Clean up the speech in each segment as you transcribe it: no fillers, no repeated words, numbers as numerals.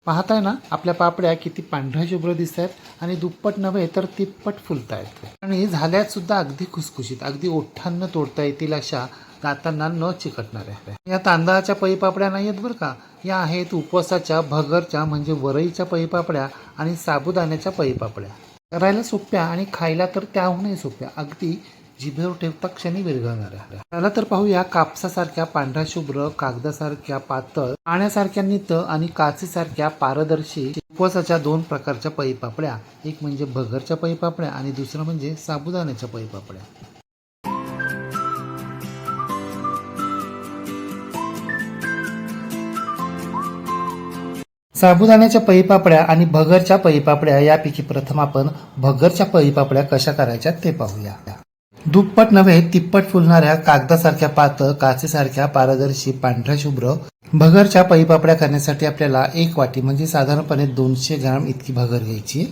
पाहताय ना आपल्या पापड्या किती पांढऱ्या शुभ्र दिसत आहेत आणि दुप्पट नव्हे तर तिप्पट फुलत आहेत आणि झाल्यात सुद्धा अगदी खुसखुशीत, अगदी ओठांना तोडता येतील अशा, दातांना न चिकटणाऱ्या. या तांदळाच्या पळीपापड्या नाही आहेत बरं का, या आहेत उपवासाच्या, भगरच्या म्हणजे वरईच्या पळीपापड्या आणि साबुदाण्याच्या पळीपापड्या. करायला सोप्या आणि खायला तर त्याहूनही सोप्या, अगदी जिभेवर ठेवता क्षणी विरघळणाऱ्या. त्याला तर पाहूया कापसासारख्या पांढऱ्या शुभ्र, कागदासारख्या पातळ, पाण्यासारख्या नित आणि काचेसारख्या पारदर्शी उपवासाच्या दोन प्रकारच्या पळीपापड्या. एक म्हणजे भगरच्या पळीपापड्या आणि दुसरं म्हणजे साबुदाण्याच्या पळीपापड्या. साबुदाण्याच्या पळीपापड्या आणि भगरच्या पळीपापड्या यापैकी प्रथम आपण भगरच्या पळीपापड्या कशा करायच्या ते पाहूया. दुप्पट नव्हे तिप्पट फुलणाऱ्या कागदासारख्या पातळ, काचेसारख्या पारदर्शी, पांढऱ्या शुभ्र भगरच्या पळीपापड्या करण्यासाठी आपल्याला एक वाटी म्हणजे साधारणपणे 200 ग्राम इतकी भगर घ्यायची.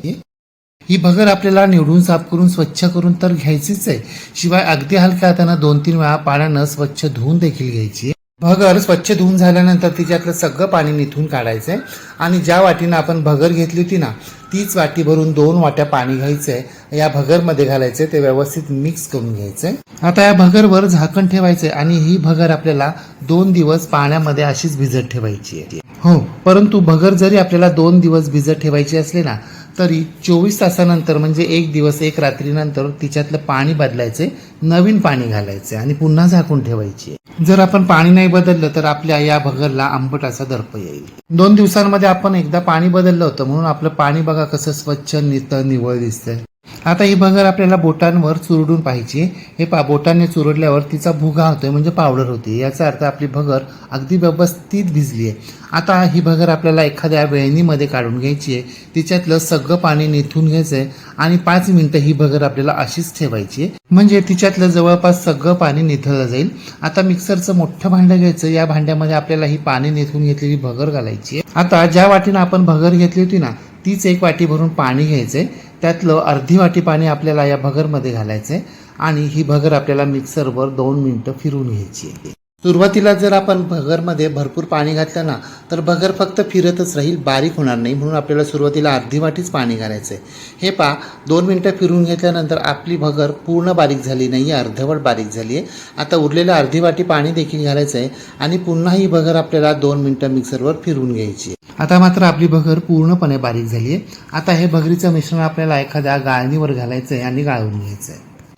ही भगर आपल्याला निवडून साफ करून स्वच्छ करून तर घ्यायचीच आहे, शिवाय अगदी हलक्या हाताने 2-3 वेळा पाण्यानं स्वच्छ धुवून देखील घ्यायची. भगर स्वच्छ धुवून झाल्यानंतर तिच्यातलं सगळं पाणी निथून काढायचंय आणि ज्या वाटीनं आपण भगर घेतली होती ना तीच वाटी भरून 2 वाट्या पाणी घ्यायचंय, या भगरमध्ये घालायचंय, ते व्यवस्थित मिक्स करून घ्यायचंय. आता या भगरवर झाकण ठेवायचंय आणि ही भगर आपल्याला 2 दिवस पाण्यामध्ये अशीच भिजत ठेवायची आहे. हो, परंतु भगर जरी आपल्याला 2 दिवस भिजत ठेवायची असली ना तरी 24 तासानंतर म्हणजे 1 दिवस 1 रात्रीनंतर तिच्यातलं पाणी बदलायचे, नवीन पाणी घालायचे आणि पुन्हा झाकून ठेवायची. जर आपण पाणी नाही बदललं तर आपल्या या भगरला आंबट असा दर्प येईल. 2 दिवसांमध्ये आपण एकदा पाणी बदललं होतं म्हणून आपलं पाणी बघा कसं स्वच्छ निवळ दिसतंय. आता ही भगर आपल्याला बोटांवर चुरडून पाहिजे. हे बोटांनी चुरडल्यावर तिचा भुगा होतोय म्हणजे पावडर होते, याचा अर्थ आपली भगर अगदी व्यवस्थित भिजली आहे. आता ही भगर आपल्याला एखाद्या वेळणीमध्ये काढून घ्यायची आहे, तिच्यातलं सगळं पाणी निथून घ्यायचंय आणि 5 मिनिटं ही भगर आपल्याला अशीच ठेवायची आहे, म्हणजे तिच्यातलं जवळपास सगळं पाणी निथळलं जाईल. आता मिक्सरचं मोठं भांडं घ्यायचं, या भांड्यामध्ये आपल्याला ही पाणी निथून घेतलेली भगर घालायची आहे. आता ज्या वाटीनं आपण भगर घेतली होती ना तीच 1 वाटी भरून पाणी घ्यायचंय, त्यातलं अर्धी वाटी पाणी आपल्याला या भगरमध्ये घालायचंय आणि ही भगर आपल्याला मिक्सरवर 2 मिनिटं फिरवून घ्यायची आहे. सुरुवातीला जर आपण भगरमध्ये भरपूर पाणी घातलं ना तर भगर फक्त फिरतच राहील, बारीक होणार नाही, म्हणून आपल्याला सुरुवातीला अर्धी वाटीच पाणी घालायचंय. हे 2 मिनिटं फिरवून घेतल्यानंतर आपली भगर पूर्ण बारीक झाली नाही, अर्धवट बारीक झाली आहे. आता उरलेलं अर्धी वाटी पाणी देखील घालायचंय आणि पुन्हा ही भगर आपल्याला 2 मिनिटं मिक्सरवर फिरवून घ्यायची. आता मात्र आपली भगर पूर्णपणे बारीक झाली आहे. आता हे भगरीचं मिश्रण आपल्याला एखाद्या गाळणीवर घालायचंय आणि गाळून घ्यायचंय.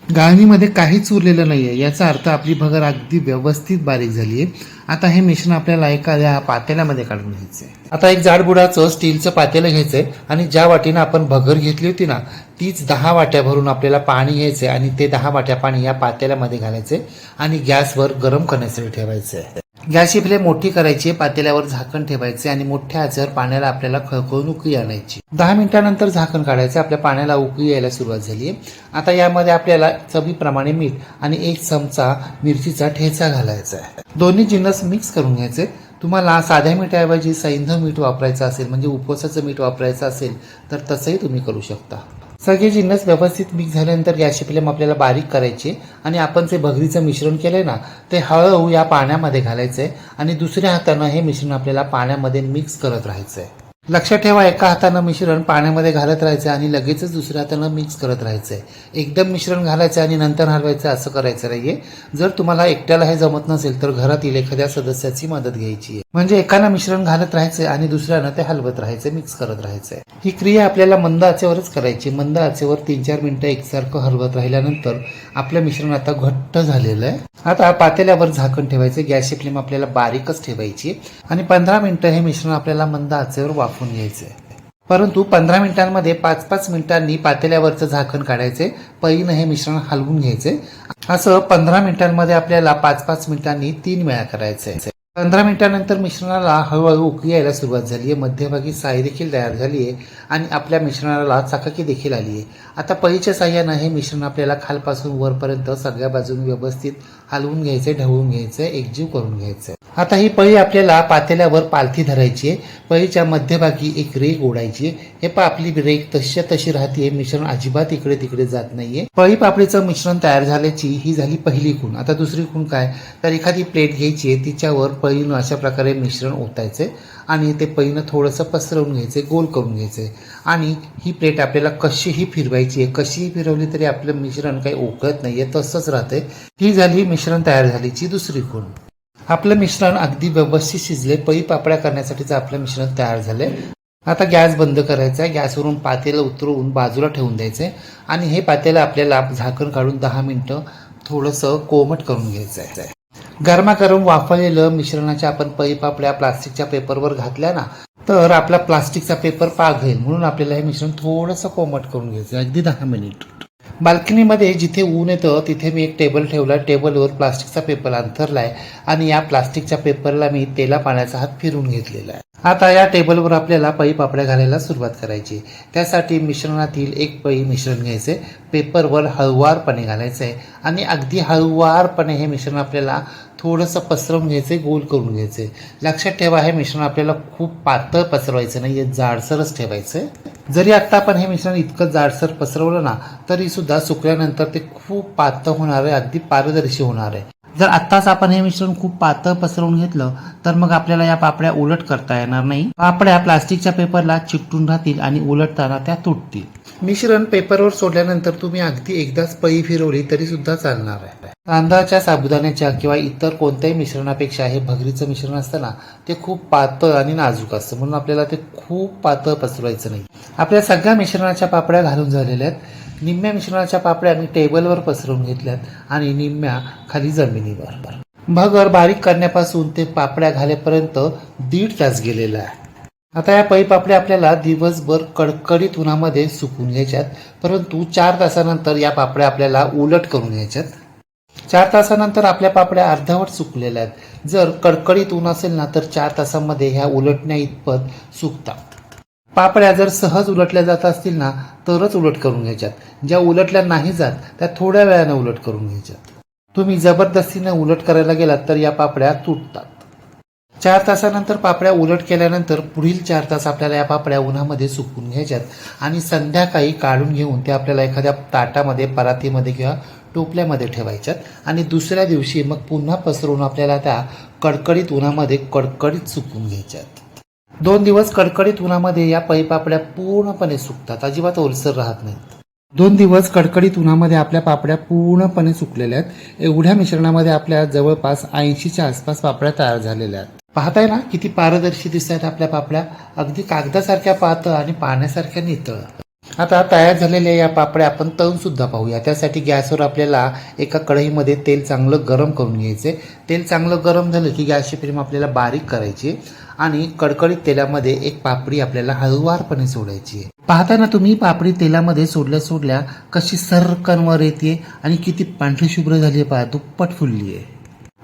गाळणीमध्ये काहीच उरलेलं नाहीये, याचा अर्थ आपली भगर अगदी व्यवस्थित बारीक झाली आहे. आता हे मिश्रण आपल्याला एखाद्या पातेल्यामध्ये काढून घ्यायचंय. आता एक जाडबुडाचं स्टीलचं पातेलं घ्यायचंय आणि ज्या वाटीनं आपण भगर घेतली होती ना तीच 10 वाट्या भरून आपल्याला पाणी घ्यायचंय आणि ते 10 वाट्या पाणी या पातेल्यामध्ये घालायचंय आणि गॅसवर गरम करण्यासाठी ठेवायचंय. गॅसची फ्लेम मोठी करायची, पातेल्यावर झाकण ठेवायचे आणि मोठ्या आचेवर पाण्याला आपल्याला खळखळून उकळी आणायची. 10 मिनिटांनंतर झाकण काढायचं, आपल्या पाण्याला उकळी यायला सुरुवात झाली आहे. आता यामध्ये आपल्याला चवीप्रमाणे मीठ आणि 1 चमचा मिरचीचा ठेचा घालायचा आहे. दोन्ही जिन्नस मिक्स करून घ्यायचे. तुम्हाला साध्या मिठाऐवजी सैंधव मीठ वापरायचं असेल म्हणजे उपवासाचं मीठ वापरायचं असेल तर तसंही तुम्ही करू शकता. सगळे जिन्नस व्यवस्थित मिक्स झाल्यानंतर गॅसची फ्लेम आपल्याला बारीक करायची आणि आपण जे भगरीचं मिश्रण केलंय ना ते हळूहळू या पाण्यामध्ये घालायचंय आणि दुसऱ्या हातानं हे मिश्रण आपल्याला पाण्यामध्ये मिक्स करत राहायचंय. लक्षात ठेवा, एका हातानं मिश्रण पाण्यामध्ये घालत राहायचं आणि लगेचच दुसऱ्या हातानं मिक्स करत राहायचंय. एकदम मिश्रण घालायचं आणि नंतर हलवायचं असं करायचं नाहीये. जर तुम्हाला एकट्याला हे जमत नसेल तर घरातील एखाद्या सदस्याची मदत घ्यायची आहे, म्हणजे एकानं मिश्रण घालत राहायचंय आणि दुसऱ्यानं ते हलवत राहायचंय, मिक्स करत राहायचंय. ही क्रिया आपल्याला मंद आचेवरच करायची. मंद आचेवर 3-4 मिनिटं एकसारखं हलवत राहिल्यानंतर आपलं मिश्रण आता घट्ट झालेलं आहे. आता पातेल्यावर झाकण ठेवायचं, गॅसची फ्लेम आपल्याला बारीकच ठेवायची आणि 15 मिनिटं हे मिश्रण आपल्याला मंद आचेवर वाफवून घ्यायचंय. परंतु 15 मिनिटांमध्ये 5-5 मिनिटांनी पातेल्यावरचं झाकण काढायचे, पळीनं हे मिश्रण हलवून घ्यायचे. असं 15 मिनिटांमध्ये आपल्याला 5-5 मिनिटांनी 3 वेळा करायचंय. 15 मिनिटांनंतर मिश्रणाला हळूहळू उकळी यायला सुरुवात झाली आहे, मध्यभागी साय देखील तयार झाली आहे आणि आपल्या मिश्रणाला चकाकी देखील आली आहे. आता पळीच्या साह्यानं हे मिश्रण आपल्याला खालपासून वरपर्यंत सगळ्या बाजून व्यवस्थित हलवून घ्यायचे, ढवळून घ्यायचे, एकजीव करून घ्यायचे। आता ही पळी आपल्याला पातेल्यावर पालथी धरायची आहे। पळीच्या मध्यभागी एक रेघ ओढायची आहे। हे पहा आपली रेघ तशी तशी राहते, मिश्रण अजिबात इकडे तिकडे जात नाहीये। पळी पापडीचं मिश्रण तयार झाल्याची ही झाली पहिली खूण। आता दुसरी खूण काय, तर एखादी प्लेट घ्यायची आहे, तिच्यावर पळीनं अशा प्रकारे मिश्रण ओतायचे आणि ते पळीनं थोडंसं पसरवून घ्यायचे, गोल करून घ्यायचे आणि ही प्लेट आपल्याला कशीही फिरवायची आहे। कशीही फिरवली तरी आपलं मिश्रण काही ओघळत नाहीये, तसंच राहते। ही झाली मिश्रण तयार झाल्याची दुसरी खूण। आपलं मिश्रण अगदी व्यवस्थित शिजले, पळी पापड्या करण्यासाठीचं आपलं मिश्रण तयार झाले। आता गॅस बंद करायचा आहे। गॅसवरून पातेलं उतरवून बाजूला ठेवून द्यायचे आणि हे पातेलं आपल्याला झाकण काढून 10 मिनिटं थोडंसं कोमट करून घ्यायचं आहे। गरमागरम वाफवलेलं मिश्रणाच्या आपण पळी पापड्या प्लास्टिकच्या पेपरवर घातल्या ना, तर आपला प्लास्टिकचा पेपर पाघेल, म्हणून आपल्याला हे मिश्रण थोडंसं कोमट करून घ्यायचं, अगदी 10 मिनिट। बाल्कनीमध्ये जिथे ऊन येतं तिथे मी एक टेबल ठेवला, टेबलवर प्लास्टिकचा पेपर अंथरलाय आणि या प्लास्टिकच्या पेपरला मी तेला पाण्याचा हात फिरून घेतलेला आहे। आता या टेबलवर आपल्याला पळी पापड्या घालायला सुरुवात करायची। त्यासाठी मिश्रणातील एक पळी मिश्रण घ्यायचे, पेपरवर हळुवारपणे घालायचंय आणि अगदी हळुवारपणे हे मिश्रण आपल्याला थोडंसं पसरवून घ्यायचे, गोल करून घ्यायचे। लक्षात ठेवा, हे मिश्रण आपल्याला खूप पातळ पसरवायचं नाही, जाडसरच ठेवायचं। जरी आता आपण हे मिश्रण इतकं जाडसर पसरवलं ना, तरी सुद्धा सुकल्यानंतर ते खूप पातळ होणार आहे, अगदी पारदर्शी होणार आहे। जर आत्ताच आपण हे मिश्रण खूप पातळ पसरवून घेतलं तर मग आपल्याला या पापड्या उलट करता येणार नाही। पापड्या प्लास्टिकच्या पेपरला चिकटून राहतील आणि उलटताना त्या तुटतील। मिश्रण पेपरवर सोडल्यानंतर तुम्ही अगदी एकदाच पळी फिरवली तरी सुद्धा चालणार आहे। तांदळाच्या, साबुदाण्याच्या किंवा इतर कोणत्याही मिश्रणापेक्षा हे भगरीचं मिश्रण असतं ना, ते खूप पातळ आणि नाजूक असतं, म्हणून आपल्याला ते खूप पातळ पसरवायचं नाही। आपल्या सगळ्या मिश्रणाच्या पापड्या घालून झालेल्या आहेत। निम्म्या मिश्रणाच्या पापड्या मी टेबलवर पसरवून घेतल्यात आणि निम्म्या खाली जमिनीवर। भगर बारीक करण्यापासून ते पापड्या घालेपर्यंत 1.5 तास गेलेला आहे। आता या पळी पापड्या आपल्याला दिवसभर कडकडीत उन्हामध्ये सुकून घ्यायच्यात, परंतु 4 तासानंतर या पापड्या आपल्याला उलट करून घ्यायच्यात। 4 तासानंतर आपल्या पापड्या अर्धवट सुकलेल्या आहेत। जर कडकडीत ऊन असेल ना, तर 4 तासामध्ये ह्या उलटण्या इतपत सुकतात। पापड्या जर सहज उलटल्या जात असतील ना, तरच उलट करून घ्यायच्यात। ज्या उलटल्या नाही जात त्या थोड्या वेळाने उलट करून घ्यायच्यात। तुम्ही जबरदस्तीने उलट करायला गेलात तर या पापड्या तुटतात। 4 तासानंतर पापड्या उलट केल्यानंतर पुढील 4 तास आपल्याला या पापड्या उन्हामध्ये सुकवून घ्यायच्यात आणि संध्याकाळी काढून घेऊन त्या आपल्याला एखाद्या ताटामध्ये, परातीमध्ये किंवा टोपल्यामध्ये ठेवायच्यात आणि दुसऱ्या दिवशी मग पुन्हा पसरवून आपल्याला त्या कडकडीत उन्हामध्ये कडकडीत सुकवून घ्यायच्यात। 2 दिवस कडकडीत उन्हामध्ये या पळी पापड्या पूर्णपणे सुकतात, अजिबात ओलसर राहत नाहीत। 2 दिवस कडकडीत उन्हामध्ये आपल्या पापड्या पूर्णपणे सुकलेल्या आहेत। एवढ्या मिश्रणामध्ये आपल्या जवळपास 80च्या आसपास पापड्या तयार झालेल्या आहेत। पाहताय ना किती पारदर्शी दिसत आहेत आपल्या पापड्या, अगदी कागदासारख्या पातळ आणि पाण्यासारख्या नितळ। आता तयार झालेल्या या पापड्या आपण तळून सुद्धा पाहूया। त्यासाठी गॅसवर आपल्याला एका कढईमध्ये तेल चांगलं गरम करून घ्यायचे। तेल चांगलं गरम झालं की गॅसची फ्लेम आपल्याला बारीक करायची आणि कडकडीत तेलामध्ये एक पापडी आपल्याला हळुवारपणे सोडायची। पाहता ना तुम्ही, पापडी तेलामध्ये सोडल्या सोडल्या कशी सर्रकन वर येते आणि किती पांढरी शुभ्र झाली आहे, पहा, दुप्पट फुलली आहे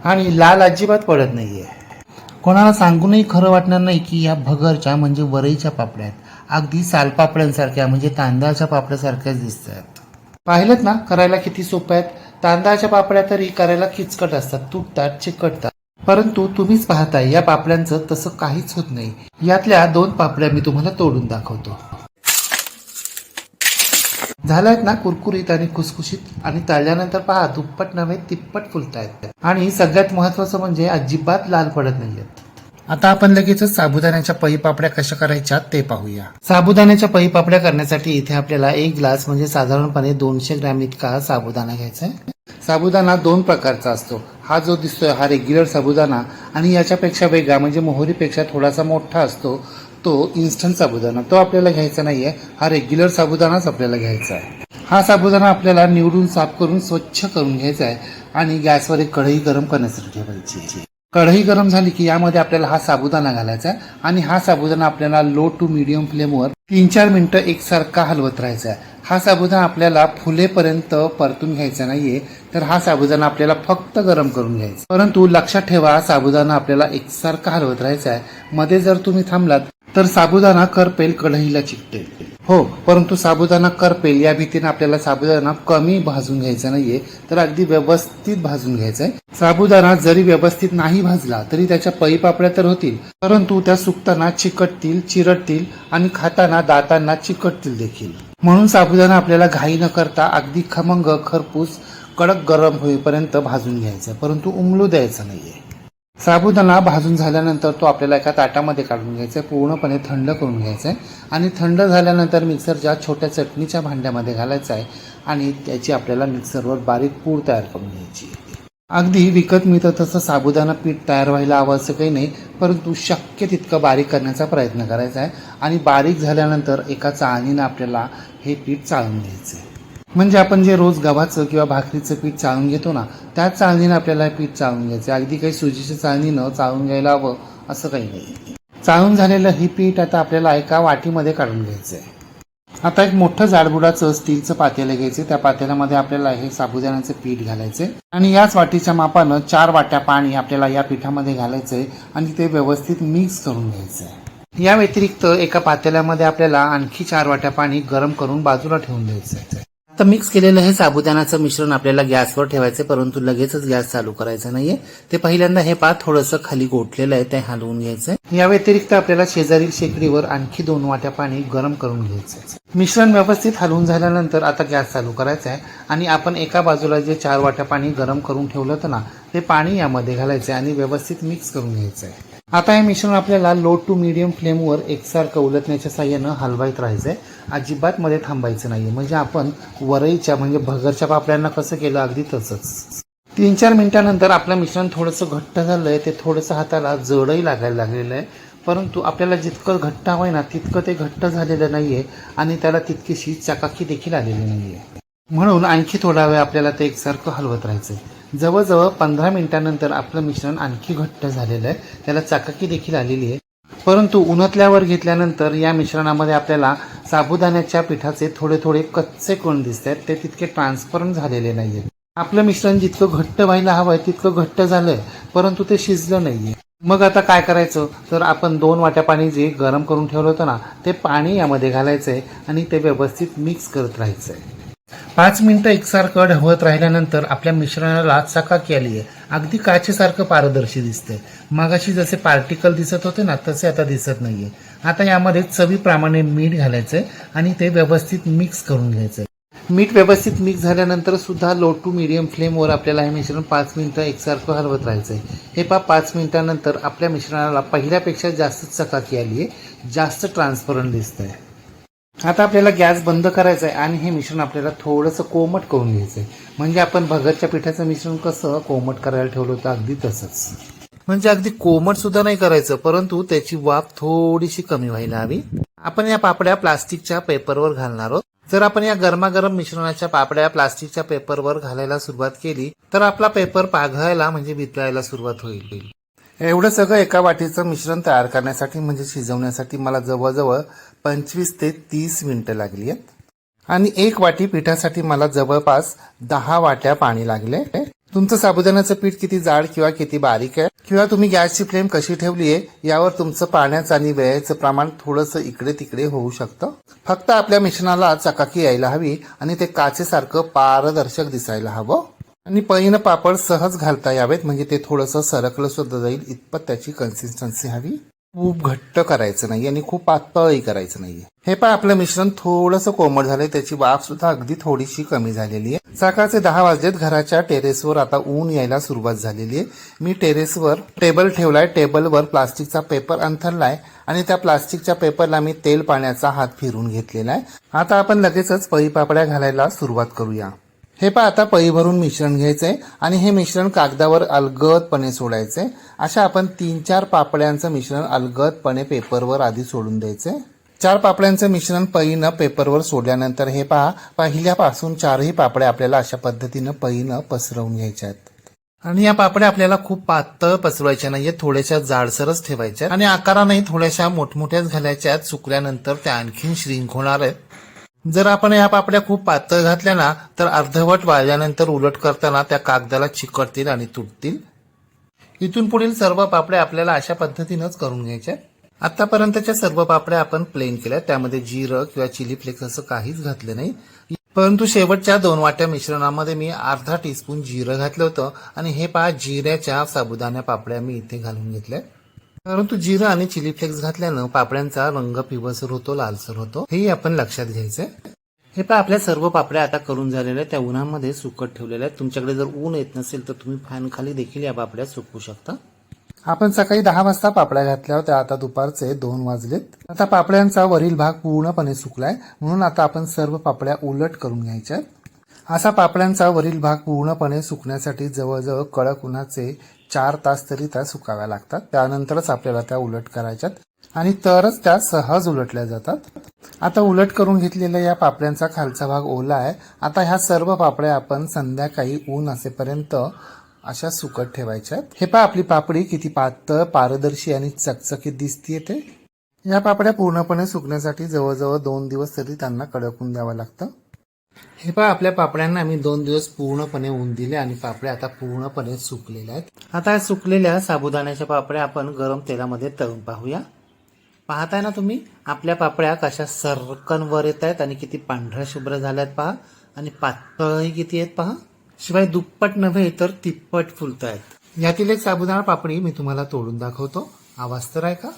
आणि लाल अजिबात पडत नाहीये। कोणाला सांगूनही खरं वाटणार नाही की या भगरच्या म्हणजे वरईच्या पापड्या आहेत। अगदी सालपापड्यांसारख्या म्हणजे तांदळाच्या पापड्यासारख्याच दिसतात। पाहिलं ना, करायला किती सोपं आहेत। तांदळाच्या पापड्या तरी करायला किचकट असतात, तुटतात, चिकटतात, परंतु तुम्हीच पाहताय या पापड्यांचं तसं काहीच होत नाही। यातल्या 2 पापड्या मी तुम्हाला तोडून दाखवतो। झाल्यात ना कुरकुरीत आणि खुसखुशीत आणि तळल्यानंतर पहा दुप्पट नव्हे तिप्पट फुलतायत आणि सगळ्यात महत्त्वाचं म्हणजे अजिबात लाल पडत नाहीयेत। आता आपण लगेचच साबुदाण्याच्या पळी पापड्या कशा करायच्या ते पाहूया। साबुदाण्याच्या पळी पापड्या करण्यासाठी इथे आपल्याला 1 ग्लास म्हणजे साधारणपणे 200 ग्रॅम इतका साबुदाणा घ्यायचा आहे। साबुदाणा 2 प्रकारचा असतो। हा जो दिसतोय हा रेग्युलर साबुदाणा आणि याच्यापेक्षा वेगळा म्हणजे मोहरीपेक्षा थोडासा मोठा असतो तो इन्स्टंट साबुदाणा, तो आपल्याला घ्यायचा नाहीये। हा रेग्युलर साबुदाणाच आपल्याला घ्यायचा आहे। हा साबुदाणा आपल्याला निवडून साफ करून स्वच्छ करून घ्यायचा आहे आणि गॅसवर एक कढई गरम करण्यासाठी ठेवायची। कढई गरम झाली की यामध्ये आपल्याला हा साबुदाणा घालायचा आहे आणि हा साबुदाणा आपल्याला लो टू मीडियम फ्लेमवर 3-4 मिनिटं एकसारखा हलवत राहायचा आहे। हा साबुदाणा आपल्याला फुलेपर्यंत परतून घ्यायचा नाहीये, तर हा साबुदाणा आपल्याला फक्त गरम करून घ्यायचा। परंतु लक्षात ठेवा, साबुदाणा आपल्याला एकसारखा हलवत राहायचा आहे। मध्ये जर तुम्ही थांबलात तर साबुदाणा करपेल, कढईला चिकटेल। हो, परंतु साबुदाणा करपेल या भीतीने आपल्याला साबुदाणा कमी भाजून घ्यायचा नाहीये, तर अगदी व्यवस्थित भाजून घ्यायचा आहे. साबुदाणा जरी व्यवस्थित नाही भाजला तरी त्याच्या पळी पापड्या तर होतील, परंतु त्या सुकताना चिकटतील, चिरडतील आणि खाताना दातांना चिकटतील देखील. म्हणून साबुदाणा आपल्याला घाई न करता अगदी खमंग, खरपूस, कडक गरम होईपर्यंत भाजून घ्यायचा, परंतु उमलू द्यायचा नाहीये. साबुदाणा भाजून झाल्यानंतर तो आपल्याला एका ताटामध्ये काढून घ्यायचा आहे, पूर्णपणे थंड करून घ्यायचा आहे आणि थंड झाल्यानंतर मिक्सरच्या छोट्या चटणीच्या भांड्यामध्ये घालायचा आहे आणि त्याची आपल्याला मिक्सरवर बारीक पूड तयार करून घ्यायची. अगदी विकत मिळतं तसं साबुदाणा पीठ तयार व्हायला हवं असं काही नाही, परंतु शक्य तितकं बारीक करण्याचा प्रयत्न करायचा आहे आणि बारीक झाल्यानंतर एका चाळणीनं आपल्याला हे पीठ चाळून घ्यायचं आहे. म्हणजे आपण जे रोज गव्हाचं किंवा भाकरीचं पीठ चाळून घेतो ना, त्याच चाळणीनं आपल्याला हे पीठ चाळून घ्यायचं. अगदी काही सुजीच्या चाळणीनं चाळून घ्यायला हवं असं काही नाही. चाळून झालेलं हे पीठ आता आपल्याला एका वाटीमध्ये काढून घ्यायचं आहे. आता एक मोठं जाडबुडाचं स्टीलचं पातेलं घ्यायचं. त्या पातेल्यामध्ये आपल्याला हे साबुदाण्याचं पीठ घालायचं आणि याच वाटीच्या मापानं 4 वाट्या पाणी आपल्याला या पिठामध्ये घालायचं आहे आणि ते व्यवस्थित मिक्स करून घ्यायचं आहे. या व्यतिरिक्त एका पातेल्यामध्ये आपल्याला आणखी 4 वाट्या पाणी गरम करून बाजूला ठेवून द्यायचं आहे. तर मिक्स केलेलं हे साबुदाण्याचं मिश्रण आपल्याला गॅसवर ठेवायचं, परंतु लगेचच गॅस चालू करायचा नाहीये. ते पहिल्यांदा हे पात थोडंसं खाली गोठलेलं आहे ते हलवून घ्यायचंय. या व्यतिरिक्त आपल्याला शेजारील शेगडीवर आणखी 2 वाट्या पाणी गरम करून घ्यायचंय. मिश्रण व्यवस्थित हलवून झाल्यानंतर आता गॅस चालू करायचा आहे आणि आपण एका बाजूला जे 4 वाट्या पाणी गरम करून ठेवलं होतं ना, ते पाणी यामध्ये घालायचं आणि व्यवस्थित मिक्स करून घ्यायचं आहे. आता हे मिश्रण आपल्याला लो टू मीडियम फ्लेमवर एकसारखं उलटण्याच्या साह्यानं हलवायत राहायचंय. अजिबात मध्ये थांबायचं नाहीये. म्हणजे आपण वरईच्या म्हणजे भगरच्या पापड्यांना कसं केलं अगदी तसंच. 3-4 मिनिटानंतर आपलं मिश्रण थोडंसं घट्ट झालंय. ते थोडंसं हाताला जडही लागायला लागलेलं आहे, परंतु आपल्याला जितकं घट्ट हवंय ना तितकं ते घट्ट झालेलं नाहीये आणि त्याला तितकीशी चकाकी देखील आलेली नाहीये. म्हणून आणखी थोडा वेळ आपल्याला ते एकसारखं हलवत राहायचंय. जवळजवळ 15 मिनिटानंतर आपलं मिश्रण आणखी घट्ट झालेलं आहे, त्याला चकाकी देखील आलेली आहे. परंतु उन्हातल्यावर घेतल्यानंतर या मिश्रणामध्ये आपल्याला साबुदाण्याच्या पिठाचे थोडे थोडे कच्चे कण दिसत आहेत, ते तितके ट्रान्सपरंट झालेले नाहीये. आपलं मिश्रण जितकं घट्ट व्हायला हवंय तितकं घट्ट झालंय, परंतु ते शिजलं नाहीये. मग आता काय करायचं, तर आपण 2 वाट्या पाणी जे गरम करून ठेवलं होतं ना, ते पाणी यामध्ये घालायचंय आणि ते व्यवस्थित मिक्स करत राहायचंय. 5 मिनिटं एकसारखं ढवळत राहिल्यानंतर आपल्या मिश्रणाला चकाकी आली आहे. अगदी काचेसारखं पारदर्शी दिसतंय. मगाशी जसे पार्टिकल दिसत होते ना, तसे आता दिसत नाहीये. आता यामध्ये चवीप्रमाणे मीठ घालायचंय आणि ते व्यवस्थित मिक्स करून घ्यायचंय. मीठ व्यवस्थित मिक्स झाल्यानंतर सुद्धा लो टू मीडियम फ्लेमवर आपल्याला हे मिश्रण 5 मिनिटं एकसारखं हलवत राहायचंय. हे 5 मिनिटानंतर आपल्या मिश्रणाला पहिल्यापेक्षा जास्त चकाकी आली आहे, जास्त ट्रान्सपरंट दिसतंय. आता आपल्याला गॅस बंद करायचा आहे आणि हे मिश्रण आपल्याला थोडंसं कोमट करून घ्यायचं आहे. म्हणजे आपण भगरच्या पिठाचं मिश्रण कसं कोमट करायला ठेवलं होतं अगदी तसंच. म्हणजे अगदी कोमट सुद्धा नाही करायचं, परंतु त्याची वाफ थोडीशी कमी व्हायला हवी. आपण या पापड्या प्लास्टिकच्या पेपरवर घालणार आहोत. जर आपण या गरमागरम मिश्रणाच्या पापड्या प्लास्टिकच्या पेपरवर घालायला सुरुवात केली तर आपला पेपर पाघळायला म्हणजे वितळायला सुरुवात होईल. एवढं सगळं एका वाटीचं मिश्रण तयार करण्यासाठी म्हणजे शिजवण्यासाठी मला जवळजवळ 25 ते 30 मिनिटं लागली आहेत आणि 1 वाटी पिठासाठी मला जवळपास 10 वाट्या पाणी लागले. तुमचं साबुदाण्याचं पीठ किती जाड किंवा किती बारीक आहे किंवा तुम्ही गॅसची फ्लेम कशी ठेवली आहे यावर तुमचं पाण्याचं आणि वेळेचं प्रमाण थोडंसं इकडे तिकडे होऊ शकतं. फक्त आपल्या मिश्रणाला चकाकी यायला हवी आणि ते काचेसारखं पारदर्शक दिसायला हवं आणि पळीनं पापड सहज घालता यावेत, म्हणजे ते थोडंसं सरकलं सुद्धा जाईल इतपत त्याची कन्सिस्टन्सी हवी. खूप घट्ट करायचं नाही आणि खूप पातळही करायचं नाहीये. हे पण आपलं मिश्रण थोडंसं कोमट झालंय, त्याची वाफ सुद्धा अगदी थोडीशी कमी झालेली आहे. सकाळचे 10 वाजलेत. घराच्या टेरेसवर आता ऊन यायला सुरुवात झालेली आहे. मी टेरेसवर टेबल ठेवलाय. टेबलवर प्लास्टिकचा पेपर अंथरलाय आणि त्या प्लास्टिकच्या पेपरला मी तेल पाण्याचा हात फिरून घेतलेला आहे. आता आपण लगेचच पळी पापड्या घालायला सुरुवात करूया. हे आता पळी भरून मिश्रण घ्यायचंय आणि हे मिश्रण कागदावर अलगदपणे सोडायचंय. अशा आपण 3-4 पापड्यांचं मिश्रण अलगदपणे पेपरवर आधी सोडून द्यायचंय. 4 पापड्यांचं मिश्रण पळीनं पेपरवर सोडल्यानंतर हे पहिल्यापासून 4ही पापड्या आपल्याला अशा पद्धतीनं पळीनं पसरवून घ्यायच्या आहेत. आणि या पापड्या आपल्याला खूप पातळ पसरवायच्या नाहीये, थोड्याशा जाडसरच ठेवायच्या आणि आकारानेही थोड्याशा मोठमोठ्याच घालायच्या आहेत. सुकल्यानंतर त्या आणखीन श्रिंक होणार आहेत. जर आपण या पापड्या खूप पातळ घातल्या ना तर अर्धवट वाळल्यानंतर उलट करताना त्या कागदाला चिकटतील आणि तुटतील. इथून पुढील सर्व पापड्या आपल्याला अशा पद्धतीनंच करून घ्यायच्या. आतापर्यंतच्या सर्व पापड्या आपण प्लेन केल्या, त्यामध्ये जिरं किंवा चिली फ्लेक्स असं काहीच घातलं नाही. परंतु शेवटच्या 2 वाट्या मिश्रणामध्ये मी अर्धा टीस्पून जिरं घातलं होतं आणि हे पहा जिऱ्याच्या साबुदाणा पापड्या मी इथे घालून घेतल्या. परंतु जिरं आणि चिली फ्लेक्स घातल्यानं पापड्यांचा रंग पिवळसर होतो, लालसर होतो, हेही आपण लक्षात घ्यायचंय. हे पहा आपल्या सर्व पापड्या आता करून झालेल्या त्या उन्हामध्ये सुकत ठेवलेल्या आहेत. तुमच्याकडे जर ऊन येत नसेल तर तुम्ही फॅन खाली देखील या पापड्या सुकवू शकता. आपण सकाळी 10 वाजता पापड्या घातल्या होत्या, आता दुपारचे 2 वाजलेत. आता पापड्यांचा वरील भाग पूर्णपणे सुकलाय, म्हणून आता आपण सर्व पापड्या उलट करून घ्यायच्या. असा पापड्यांचा वरील भाग पूर्णपणे सुकण्यासाठी जवळजवळ कडक उन्हाचे 4 तास तरी त्या सुकाव्या लागतात. त्यानंतरच आपल्याला त्या उलट करायच्यात आणि तरच त्या सहज उलटल्या जातात. आता उलट करून घेतलेल्या या पापड्यांचा खालचा भाग ओला आहे. आता ह्या सर्व पापड्या आपण संध्याकाळी ऊन असेपर्यंत अशा सुकत ठेवायच्यात. हे पहा आपली पापडी किती पातळ, पारदर्शी आणि चकचकीत दिसतीये ते. या पापड्या पूर्णपणे सुकण्यासाठी जवळजवळ 2 दिवस तरी त्यांना कडकून द्यावं लागतं. हे पहा आपल्या पापड्यांना आम्ही 2 दिवस पूर्णपणे ऊन दिले आणि पापड्या आता पूर्णपणे सुकलेल्या आहेत. आता या सुकलेल्या साबुदाण्याच्या पापड्या आपण गरम तेलामध्ये तळून पाहूया. पाहताय ना तुम्ही आपल्या पापड्या कशा सरकन वर येत आहेत आणि किती पांढऱ्या शुभ्र झाल्यात पहा, आणि पातळही किती आहेत पहा. शिवाय दुप्पट नव्हे तर तिप्पट फुलत आहेत. यातील एक साबुदाणा पापडी मी तुम्हाला तोडून दाखवतो. आवाज तर आहे का?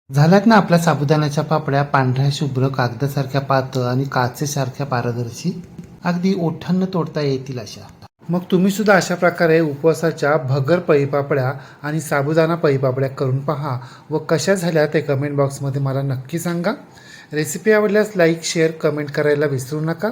झाल्यात ना आपल्या साबुदाण्याच्या पापड्या पांढऱ्या शुभ्र, कागदासारख्या पातळ आणि काचेसारख्या पारदर्शी, अगदी ओठांना तोडता येतील अशा. मग तुम्ही सुद्धा अशा प्रकारे उपवासाच्या भगर पळीपापड्या आणि साबुदाणा पळीपापड्या करून पहा व कशा झाल्या ते कमेंट बॉक्समध्ये मला नक्की सांगा. रेसिपी आवडल्यास लाईक, शेअर, कमेंट करायला विसरू नका.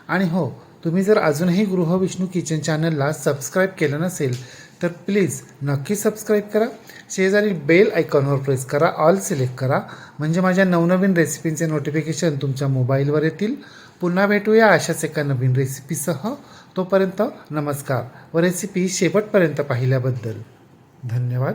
आणि हो, तुम्ही जर अजूनही गृहविष्णू किचन चॅनलला सबस्क्राईब केलं नसेल तर प्लीज नक्की सबस्क्राईब करा. शेजारी बेल आयकॉनवर प्रेस करा, ऑल सिलेक्ट करा, म्हणजे माझ्या नवनवीन रेसिपींचे नोटिफिकेशन तुमच्या मोबाईलवर येतील. पुन्हा भेटूया अशाच एका नवीन रेसिपीसह. तोपर्यंत नमस्कार व रेसिपी शेवटपर्यंत पाहिल्याबद्दल धन्यवाद.